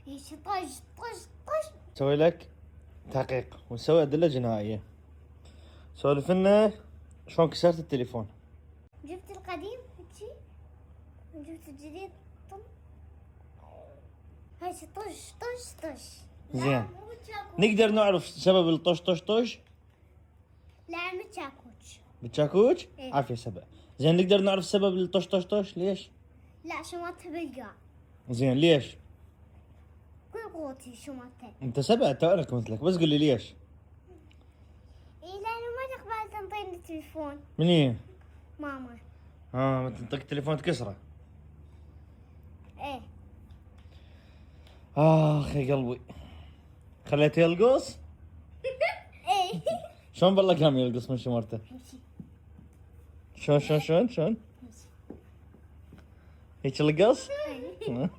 ايش طش طش طش. نسوي لك تحقيق ونسوي أدلة جنائية. سولف لنا شلون كسرت التليفون. جبت القديم هيجي وجبت الجديد. طم هيش طش طش طش. زين. لا مو تشاكوش. نقدر نعرف سبب الطش طش طش لا مو تشاكوش. بالشاكوش؟ إيه. عافية سبع. زين نقدر نعرف سبب الطش طش طش ليش؟ لا شماتها بالقاع. زين ليش؟ كل قوتي شماتها. انت سبع تعرف مثلك بس قول لي ليش؟ ايه لانه ما تقبل تنطيني التليفون. من هي؟ ماما. ما تنطق التليفون تكسره. ايه. اخ يا قلبي. خليته يلقص؟ ايه. شلون بالله قام يلقص من شمرته؟ همشي شلون همشي. هيك لقص؟ إيه.